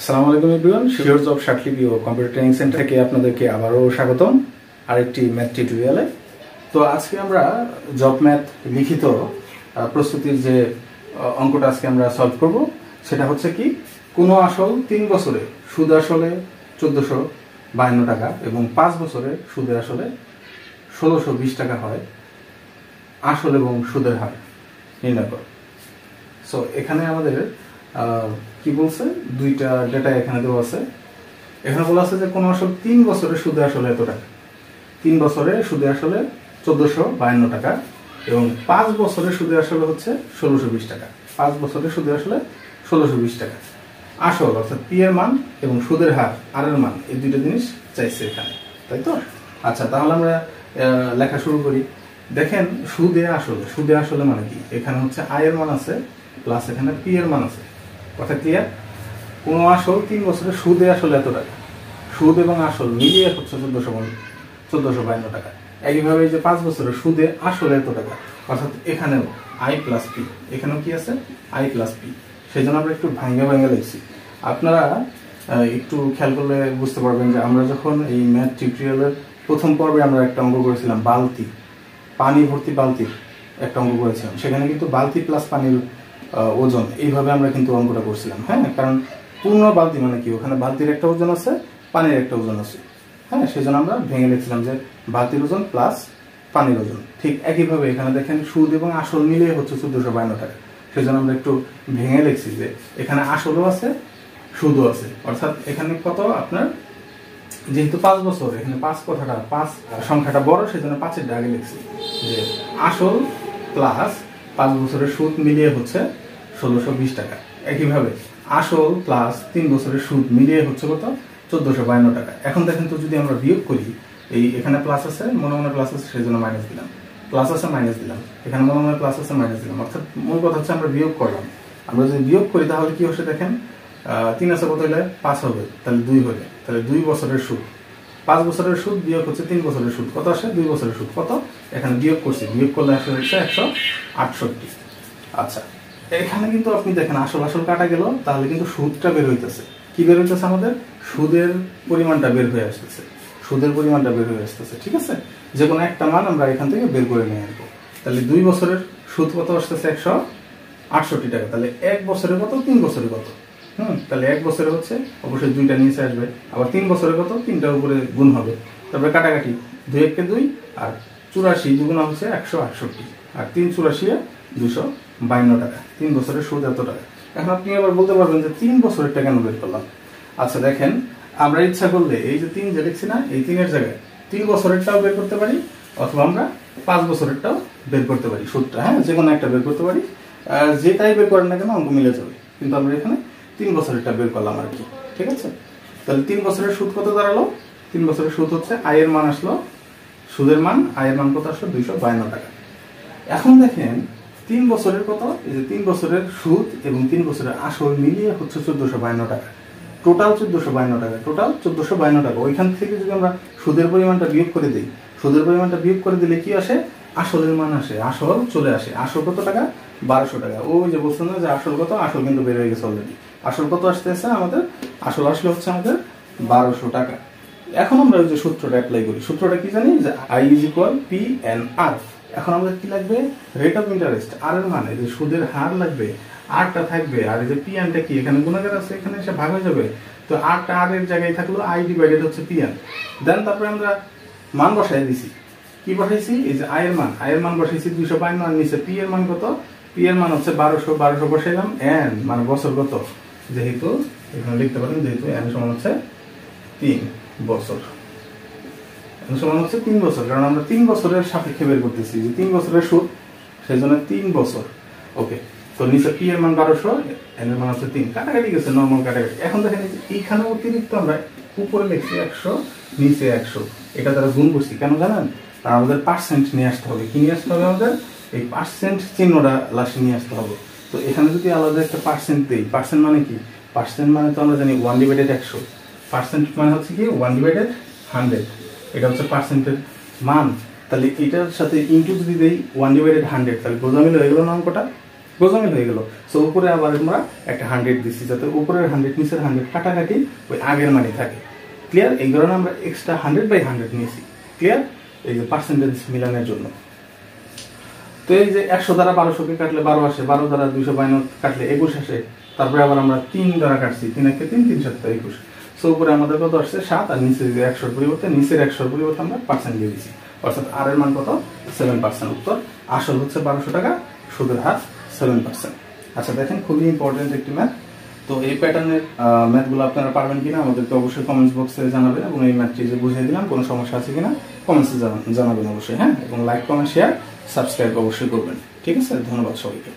আসসালামু আলাইকুম everyone, sure job শার্টলিপি ও computer training centre থেকে আপনাদেরকে আবারও স্বাগতম আরেকটি ম্যাথ টিউটোরিয়ালে। তো আজকে আমরা জব ম্যাথ লিখিত প্রস্তুতির যে অঙ্কটা আজকে আমরা সলভ করব সেটা হচ্ছে কি, কোনো আসল 3 বছরে সুদ আসলে 1452 টাকা এবং 5 বছরে সুদের আসলে 1620 টাকা হয়, আসল এবং সুদের হার নির্ণয় করো। সো এখানে আমাদের কি বলছে, দুইটা ডেটা এখানে দেওয়া আছে। এখানে বলা আছে যে কোনো আসল 3 বছরে সুদে আসলে এত টাকা, 3 বছরে সুদে আসলে 1452 টাকা এবং 5 বছরে সুদে আসলে হচ্ছে 1620 টাকা। 5 বছরে সুদে আসলে 1620 টাকা। আসল অর্থাৎ পি এর মান এবং সুদের হার আর এর মান, এই দুইটা জিনিস চাইছে এখানে, তাই তো? আচ্ছা, তাহলে আমরা লেখা শুরু করি। দেখেন, সুদে আসলে মানে কি, এখানে হচ্ছে আই এর মান আছে প্লাস এখানে পি এর মান আছে। কথা ক্লিয়ার? কোন আসল 3 বছরে সুদে আসলে এত টাকা, সুদ এবং আসল মিলিয়ে হচ্ছে 1452 টাকা। একইভাবে যে 5 বছরে সুদে আসলে এত টাকা, অর্থাৎ এখানেও আই প্লাস পি, এখানেও কি আছে আই প্লাস পি। সেই জন্য আমরা একটু ভাঙ্গা লিখছি। আপনারা একটু খেয়াল করলে বুঝতে পারবেন যে আমরা যখন এই ম্যাথ টিউটোরিয়ালের প্রথম পর্বে আমরা একটা অঙ্ক করেছিলাম, পানি ভর্তি বালতির একটা অঙ্ক করেছিলাম। সেখানে কিন্তু বালতি প্লাস পানির ওজন, এইভাবে আমরা কিন্তু অঙ্কটা করছিলাম। হ্যাঁ, কারণ পূর্ণ বালতি মানে কি, ওখানে বালতির একটা ওজন আছে, পানির একটা ওজন আছে। হ্যাঁ, সেই জন্য আমরা ভেঙে লিখছিলাম যে বালতির ওজন প্লাস পানির ওজন। ঠিক একইভাবে এখানে দেখেন সুদ এবং আসল মিলিয়ে হচ্ছে 1452 টাকা। সেই জন্য আমরা একটু ভেঙে লিখছি যে এখানে আসলও আছে সুদও আছে। অর্থাৎ এখানে কত, আপনার যেহেতু 5 বছর, এখানে 5 সংখ্যাটা বড়, সেই জন্য 5-এর আগে লিখছি যে আসল প্লাস 5 বছরের সুদ মিলিয়ে হচ্ছে 1620 টাকা। একইভাবে আসল প্লাস 3 বছরের সুদ মিলিয়ে হচ্ছে কত, 1452 টাকা। এখন দেখেন তো, যদি আমরা বিয়োগ করি, এই এখানে প্লাস আছে, মনে প্লাস আছে, সেই জন্য মাইনাস দিলাম, প্লাস আছে মাইনাস দিলাম, এখানে মনে প্লাস আছে মাইনাস দিলাম। অর্থাৎ মূল কথা হচ্ছে আমরা বিয়োগ করলাম। আমরা যদি বিয়োগ করি তাহলে কি হচ্ছে, দেখেন 3 আছে কত হলে 5 হবে, তাহলে 2 হলে, তাহলে 2 বছরের সুদ, 5 বছরের সুদ বিয়োগ হচ্ছে 3 বছরের সুদ, কত আসে 2 বছরের সুদ কত, এখানে বিয়োগ করছি, বিয়োগ করলে আসলে হচ্ছে 168। আচ্ছা, এখানে কিন্তু আপনি দেখেন আসল কাটা গেল, তাহলে কিন্তু সুদটা বের হইতেছে। কি বের হইতেছে, আমাদের সুদের পরিমাণটা বের হয়ে আসতেছে, ঠিক আছে? যে কোনো একটা মান আমরা এখান থেকে বের করে নিয়ে আসবো। তাহলে 2 বছরের সুদ কত আসতেছে, 168 টাকা। তাহলে 1 বছরে কত, 3 বছরে কত, তাহলে 1 বছরে হচ্ছে অবশ্যই 2টা নিচে আসবে, আবার 3 বছরে কত, 3টার উপরে গুণ হবে, তারপরে কাটাকাটি, 2 1 2 আর 84 দুগুণা হচ্ছে 168 আর 3 84 252 টাকা। 3 বছরের সুদ এত টাকা। এখন আপনি আবার বলতে পারবেন যে 3 বছরেরটা কেন বের করলাম? আচ্ছা দেখেন, আমরা ইচ্ছা করলে এই যে 3 যে লিখছি না, এই 3-এর জায়গায় 3 বছরেরটাও বের করতে পারি, অথবা আমরা 5 বছরেরটাও বের করতে পারি সুদটা। হ্যাঁ, যে কোনো একটা বের করতে পারি, যেটাই বের করেন না কেন অঙ্ক মিলে যাবে। কিন্তু আমরা এখানে 3 বছরেরটা বের করলাম আর কি, ঠিক আছে? তাহলে 3 বছরের সুদ কত দাঁড়ালো? 3 বছরের সুদ হচ্ছে আয়ের মান আসলো, সুদের মান আয়ের মান কত আসলো, 252 টাকা। এখন দেখেন 3 বছরের কত, এই যে 3 বছরের সুদ এবং 3 বছরের আসল মিলিয়ে হচ্ছে 1452 টাকা। টোটাল 1452 টাকা, টোটাল 1452 টাকা। ওইখান থেকে যদি আমরা সুদের পরিমাণটা বিয়োগ করে দিই, সুদের পরিমাণটা বিয়োগ করে দিলে কি আসে, আসলের মান আসে, আসল চলে আসে। আসল কত টাকা, 1200 টাকা। ওই যে বলছেন না যে আসল কত, আসল কিন্তু বের হয়ে গেছে অলরেডি। আসল কত আসতেছে আমাদের, আসল আসলে হচ্ছে আমাদের 1200 টাকা। এখন আমরা ওই যে সূত্রটা অ্যাপ্লাই করি। সূত্রটা কি জানি, যে I is equal P N R. এখন আমাদের কি লাগবে, রেট অফ ইন্টারেস্ট, আর এর মানে যে সুদের হার লাগবে, আরটা থাকবে, আর এই যে পি এনটা কি, এখানে গুণাকার আছে, এখানে এসে ভাগ হয়ে যাবে। তো আরটা আর এর জায়গায় থাকলো, আই ডিভাইডেড হচ্ছে পি এন। দেন তারপরে আমরা মান বসাই দিছি। কি বসাইছি, এই যে আয়ের মান বসাইছি 252, আর নিচে পি এর মান কত, পি এর মান হচ্ছে 1200 বসাইলাম। এন মানে বছর কত, যেহেতু এখানে লিখতে পারেন, যেহেতু এন সমান হচ্ছে 3 বছর, এন সমান হচ্ছে 3 বছর, কারণ আমরা 3 বছরের সাপেক্ষে বের করতেছি, যে 3 বছরের সুদ, সেই জন্য 3 বছর। ওকে, তো নিচে পি এর মান 1200, এন এর মান হচ্ছে 3, কাটাকাটি গেছে, নর্মাল কাটাকাটি। এখন দেখেন এইখানে অতিরিক্ত আমরা উপরে লিখছি 100, নিচে 100, এটা দ্বারা গুণ করছি। কেন জানেন, আর আমাদের পার্সেন্ট নিয়ে আসতে হবে। কি নিয়ে আসতে হবে, আমাদের এই পার্সেন্ট চিহ্নটা লাস্টে নিয়ে আসতে হবে। তো এখানে যদি আলাদা একটা পার্সেন্ট দেই, পার্সেন্ট মানে কি, পার্সেন্ট মানে তো আমরা জানি 1/100, পার্সেন্ট মানে হচ্ছে কি 1/100, এটা হচ্ছে পার্সেন্টের মান। তাহলে এটার সাথে ইনটু যদি দেই 1/100, তাহলে বোঝা মিলে হয়ে গেল না অঙ্কটা। গোজামিল হয়ে গেল। সো উপরে আবার আমরা একটা 100 দিচ্ছি, যাতে উপরের 100 নিচের 100 কাটাকাটি ওই আগের মানে থাকে। ক্লিয়ার? এই কারণে আমরা এক্সট্রা 100/100 নিয়েছি। ক্লিয়ার? এই যে পার্সেন্টেজ মিলানোর জন্য। তো এই যে 100 দ্বারা 1200 কাটলে 12 আসে, 12 দ্বারা 252 কাটলে 21 আসে। তারপরে আবার আমরা 3 দ্বারা কাটছি, 3 একে 3, 3 7 21। সো উপরে আমাদের কত আসছে 7, আর নিচে যে 100 পরিবর্তে নিচের 100 পরিবর্তে আমরা পার্সেন্ট দিয়ে দিচ্ছি, অর্থাৎ আর এর মান কত 7%। উত্তর আসল হচ্ছে 1200 টাকা, সুদের হার 7%। আচ্ছা দেখেন, খুবই ইম্পর্টেন্ট একটি ম্যাথ। তো এই প্যাটার্নের ম্যাথগুলো আপনারা পারবেন কিনা আমাদেরকে অবশ্যই কমেন্টস বক্সে জানাবেন, এবং এই ম্যাথটি যে বুঝিয়ে দিলাম কোনো সমস্যা আছে কিনা কমেন্টসে জানাবেন অবশ্যই। হ্যাঁ, এবং লাইক, কমেন্ট, শেয়ার, সাবস্ক্রাইব অবশ্যই করবেন। ঠিক আছে, ধন্যবাদ সবাইকে।